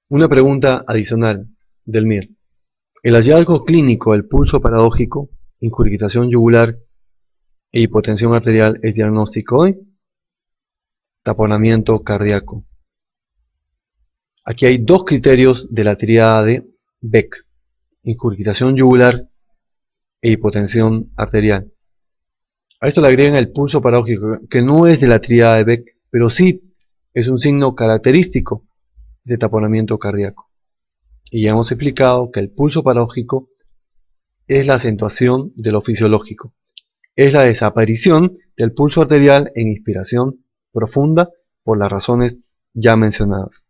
Una pregunta adicional del MIR. El hallazgo clínico del pulso paradójico, incurgitación yugular e hipotensión arterial es diagnóstico de taponamiento cardíaco. Aquí hay dos criterios de la tríada de Beck: incurgitación yugular e hipotensión arterial. A esto le agregan el pulso paradójico, que no es de la tríada de Beck, pero sí es un signo característico de taponamiento cardíaco. Y ya hemos explicado que el pulso paradójico es la acentuación de lo fisiológico, es la desaparición del pulso arterial en inspiración profunda por las razones ya mencionadas.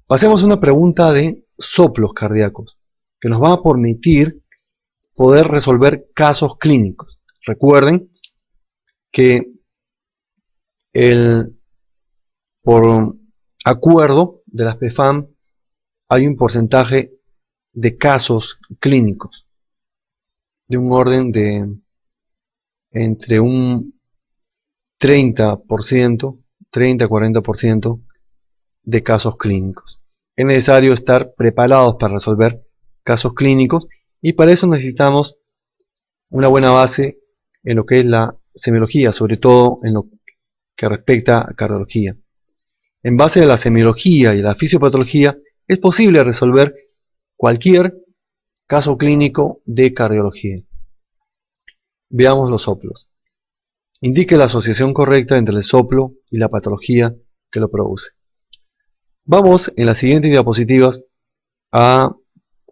Pasemos a una pregunta de soplos cardíacos, que nos va a permitir poder resolver casos clínicos. Recuerden que por acuerdo de las PFAM hay un porcentaje de casos clínicos de un orden de entre un 30-40% de casos clínicos. Es necesario estar preparados para resolver casos clínicos, y para eso necesitamos una buena base en lo que es la semiología, sobre todo en lo que respecta a cardiología. En base a la semiología y la fisiopatología es posible resolver cualquier caso clínico de cardiología. Veamos los soplos. Indique la asociación correcta entre el soplo y la patología que lo produce. Vamos en las siguientes diapositivas a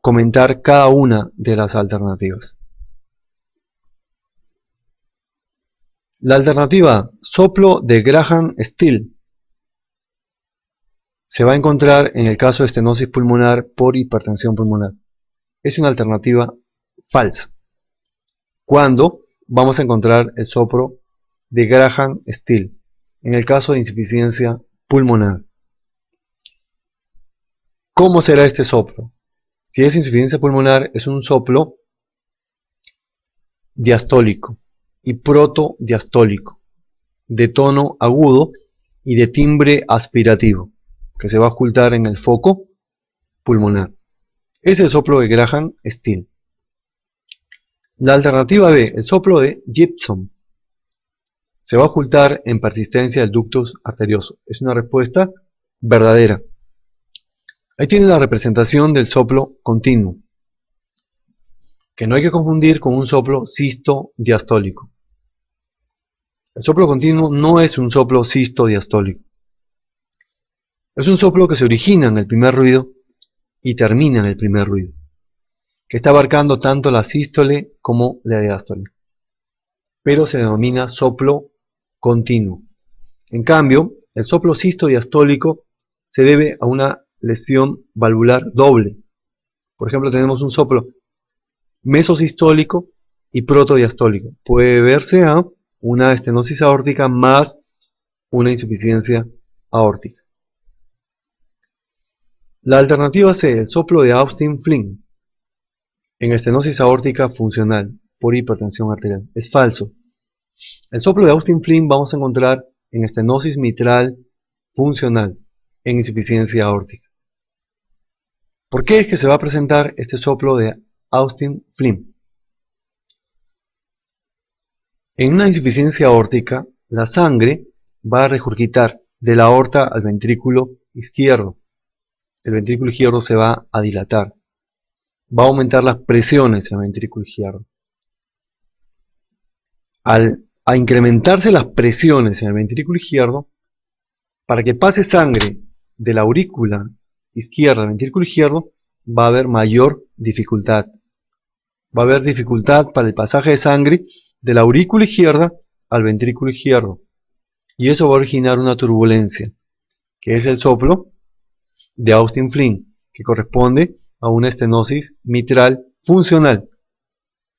comentar cada una de las alternativas. La alternativa soplo de Graham-Still se va a encontrar en el caso de estenosis pulmonar por hipertensión pulmonar. Es una alternativa falsa. ¿Cuándo vamos a encontrar el soplo de Graham-Still? En el caso de insuficiencia pulmonar. ¿Cómo será este soplo? Si es insuficiencia pulmonar, es un soplo diastólico y protodiastólico, de tono agudo y de timbre aspirativo, que se va a ocultar en el foco pulmonar. Es el soplo de Graham-Still. La alternativa B, el soplo de Gibson, se va a ocultar en persistencia del ductus arterioso. Es una respuesta verdadera. Ahí tiene la representación del soplo continuo, que no hay que confundir con un soplo sisto-diastólico. El soplo continuo no es un soplo sisto-diastólico. Es un soplo que se origina en el primer ruido y termina en el primer ruido, que está abarcando tanto la sístole como la diástole, pero se denomina soplo continuo. En cambio, el soplo sisto-diastólico se debe a una lesión valvular doble. Por ejemplo, tenemos un soplo mesosistólico y protodiastólico. Puede deberse a una estenosis aórtica más una insuficiencia aórtica. La alternativa C, el soplo de Austin-Flint, en estenosis aórtica funcional por hipertensión arterial. Es falso. El soplo de Austin-Flint vamos a encontrar en estenosis mitral funcional en insuficiencia aórtica. ¿Por qué es que se va a presentar este soplo de Austin-Flint? En una insuficiencia aórtica, la sangre va a regurgitar de la aorta al ventrículo izquierdo. El ventrículo izquierdo se va a dilatar. Va a aumentar las presiones en el ventrículo izquierdo. A incrementarse las presiones en el ventrículo izquierdo, para que pase sangre de la aurícula izquierda al ventrículo izquierdo, va a haber mayor dificultad. Va a haber dificultad para el pasaje de sangre de la aurícula izquierda al ventrículo izquierdo. Y eso va a originar una turbulencia, que es el soplo de Austin-Flint, que corresponde a una estenosis mitral funcional.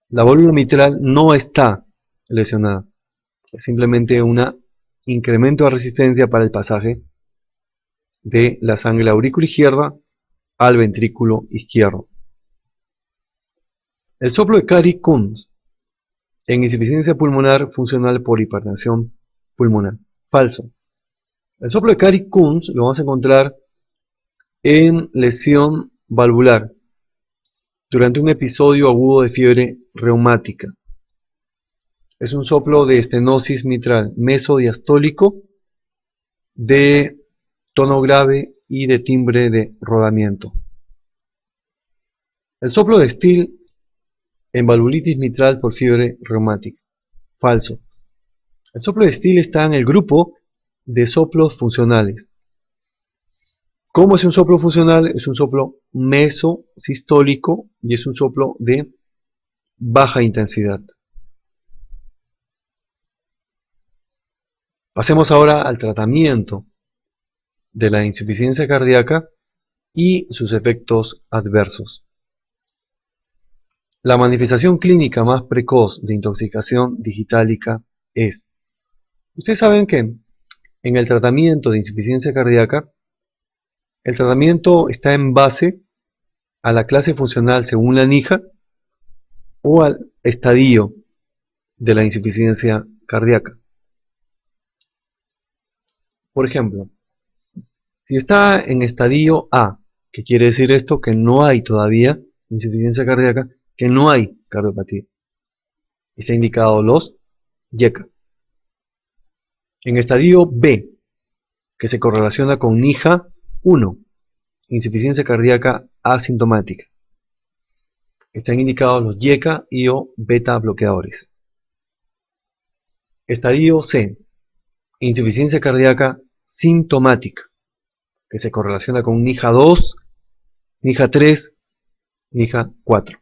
La válvula mitral no está lesionada. Es simplemente un incremento de resistencia para el pasaje de la sangre de la aurícula izquierda al ventrículo izquierdo. El soplo de Carey-Kunz en insuficiencia pulmonar funcional por hipertensión pulmonar. Falso. El soplo de Carey-Kunz lo vamos a encontrar en lesión valvular durante un episodio agudo de fiebre reumática. Es un soplo de estenosis mitral mesodiastólico, de tono grave y de timbre de rodamiento. El soplo de Steele en valvulitis mitral por fiebre reumática. Falso. El soplo de Steele está en el grupo de soplos funcionales. ¿Cómo es un soplo funcional? Es un soplo mesosistólico y es un soplo de baja intensidad. Pasemos ahora al tratamiento de la insuficiencia cardíaca y sus efectos adversos. La manifestación clínica más precoz de intoxicación digitálica es: ustedes saben que en el tratamiento de insuficiencia cardíaca, el tratamiento está en base a la clase funcional según la NIJA o al estadio de la insuficiencia cardíaca. Por ejemplo, si está en estadio A, ¿qué quiere decir esto? Que no hay todavía insuficiencia cardíaca, que no hay cardiopatía. Está indicado los YECA. En estadio B, que se correlaciona con NIJA 1, insuficiencia cardíaca asintomática, están indicados los YECA y o beta bloqueadores. Estadio C, insuficiencia cardíaca sintomática, que se correlaciona con NIJA 2, NIJA 3, NIJA 4.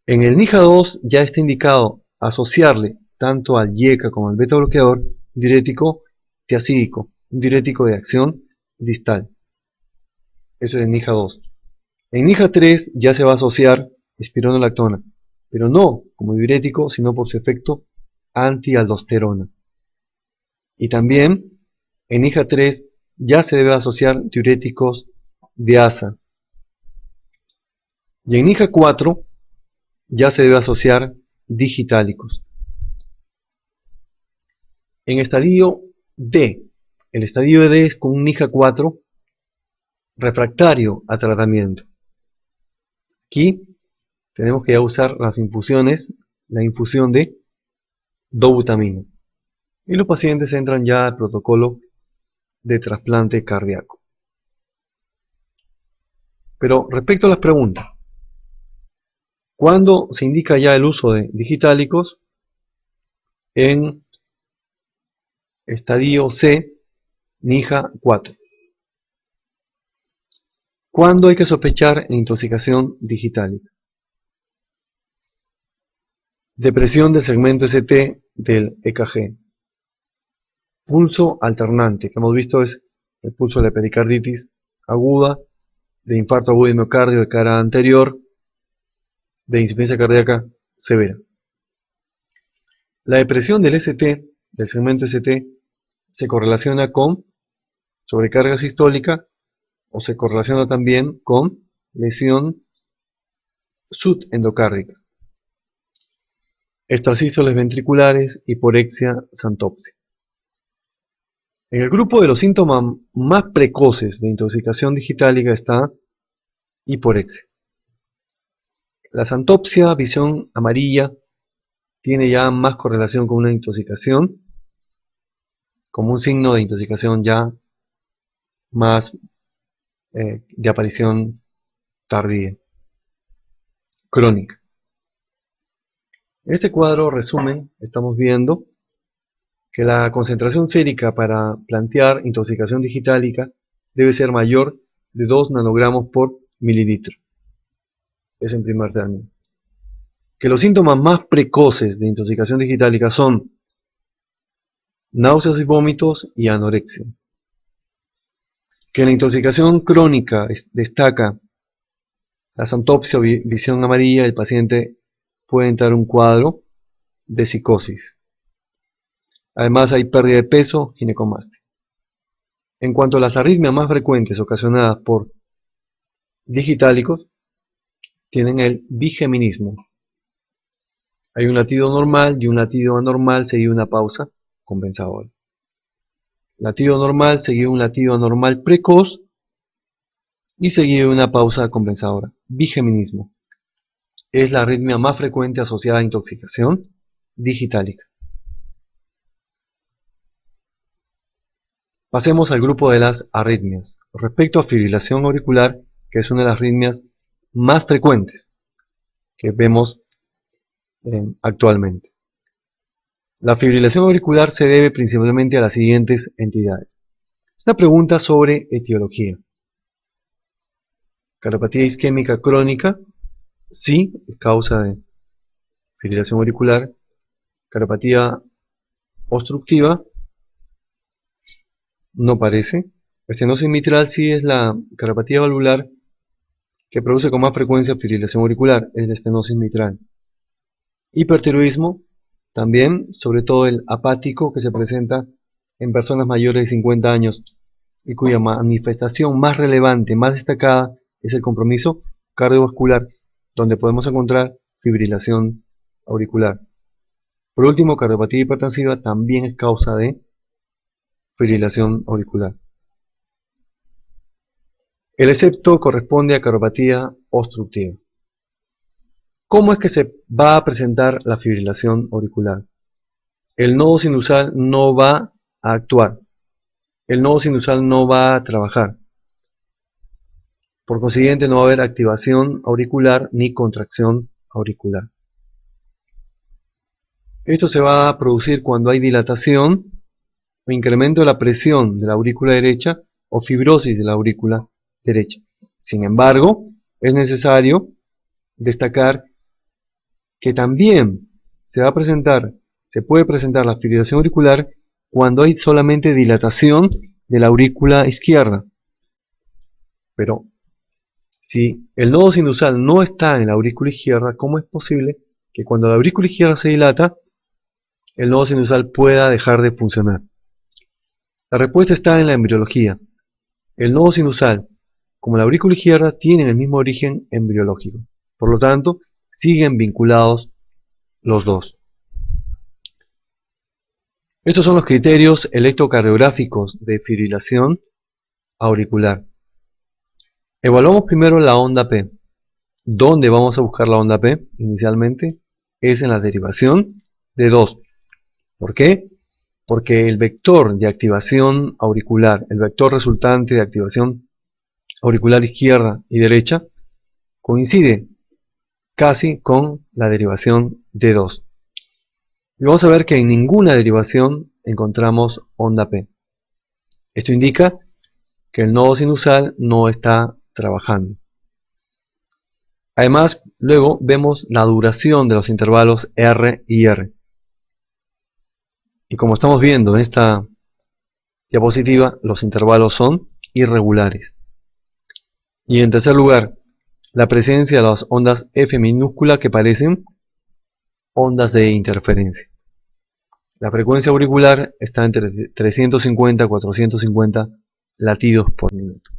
En el NIJA 2 ya está indicado asociarle tanto al YECA como al beta bloqueador diurético tiazídico, un diurético de acción distal. Eso es en NIJA 2. En NIJA 3 ya se va a asociar espironolactona, pero no como diurético, sino por su efecto antialdosterona. Y también en NIJA 3 ya se debe asociar diuréticos de asa. Y en NIJA 4 ya se debe asociar digitálicos. En estadio D, el estadio D es con un NIJA 4 refractario a tratamiento. Aquí tenemos que ya usar las infusiones, la infusión de dobutamina. Y los pacientes entran ya al protocolo de trasplante cardíaco. Pero respecto a las preguntas, ¿cuándo se indica ya el uso de digitálicos? En estadio C, NIJA 4. ¿Cuándo hay que sospechar intoxicación digitálica? Depresión del segmento ST del EKG. Pulso alternante, que hemos visto es el pulso de la pericarditis aguda, de infarto agudo de miocardio de cara anterior, de insuficiencia cardíaca severa. La depresión del ST, del segmento ST, se correlaciona con sobrecarga sistólica o se correlaciona también con lesión subendocárdica, extrasístoles ventriculares, hiporexia, santopsia. En el grupo de los síntomas más precoces de intoxicación digitálica está hiporexia. La santopsia, visión amarilla, tiene ya más correlación con una intoxicación, como un signo de intoxicación ya más de aparición tardía, crónica. En este cuadro resumen estamos viendo que la concentración sérica para plantear intoxicación digitálica debe ser mayor de 2 nanogramos por mililitro. Eso en primer término. Que los síntomas más precoces de intoxicación digitálica son náuseas y vómitos y anorexia. Que en la intoxicación crónica destaca la santopsia o visión amarilla, el paciente puede entrar en un cuadro de psicosis. Además hay pérdida de peso, ginecomastia. En cuanto a las arritmias más frecuentes ocasionadas por digitálicos, tienen el bigeminismo. Hay un latido normal y un latido anormal seguido de una pausa compensadora. Latido normal seguido de un latido anormal precoz y seguido de una pausa compensadora. Bigeminismo. Es la arritmia más frecuente asociada a intoxicación digitálica. Pasemos al grupo de las arritmias. Respecto a fibrilación auricular, que es una de las arritmias más frecuentes que vemos actualmente. La fibrilación auricular se debe principalmente a las siguientes entidades. Esta pregunta sobre etiología. Cardiopatía isquémica crónica, sí, es causa de fibrilación auricular. Cardiopatía obstructiva, no parece. Estenosis mitral sí es la cardiopatía valvular que produce con más frecuencia fibrilación auricular, es la estenosis mitral. Hipertiroidismo, también, sobre todo el apático que se presenta en personas mayores de 50 años y cuya manifestación más relevante, más destacada, es el compromiso cardiovascular, donde podemos encontrar fibrilación auricular. Por último, cardiopatía hipertensiva también es causa de fibrilación auricular. El excepto corresponde a cardiopatía obstructiva. ¿Cómo es que se va a presentar la fibrilación auricular? El nodo sinusal no va a actuar. El nodo sinusal no va a trabajar. Por consiguiente, no va a haber activación auricular ni contracción auricular. Esto se va a producir cuando hay dilatación o incremento de la presión de la aurícula derecha o fibrosis de la aurícula derecha. Sin embargo, es necesario destacar que también se puede presentar la fibrilación auricular cuando hay solamente dilatación de la aurícula izquierda. Pero si el nodo sinusal no está en la aurícula izquierda, ¿cómo es posible que cuando la aurícula izquierda se dilata, el nodo sinusal pueda dejar de funcionar? La respuesta está en la embriología. El nodo sinusal, como la aurícula izquierda, tienen el mismo origen embriológico. Por lo tanto, siguen vinculados los dos. Estos son los criterios electrocardiográficos de fibrilación auricular. Evaluamos primero la onda P. ¿Dónde vamos a buscar la onda P? Inicialmente es en la derivación de 2. ¿Por qué? Porque el vector de activación auricular, el vector resultante de activación auricular izquierda y derecha, coincide casi con la derivación de 2. Y vamos a ver que en ninguna derivación encontramos onda P. Esto indica que el nodo sinusal no está trabajando. Además, luego vemos la duración de los intervalos R y R. Y como estamos viendo en esta diapositiva, los intervalos son irregulares. Y en tercer lugar, la presencia de las ondas F minúscula que parecen ondas de interferencia. La frecuencia auricular está entre 350 y 450 latidos por minuto.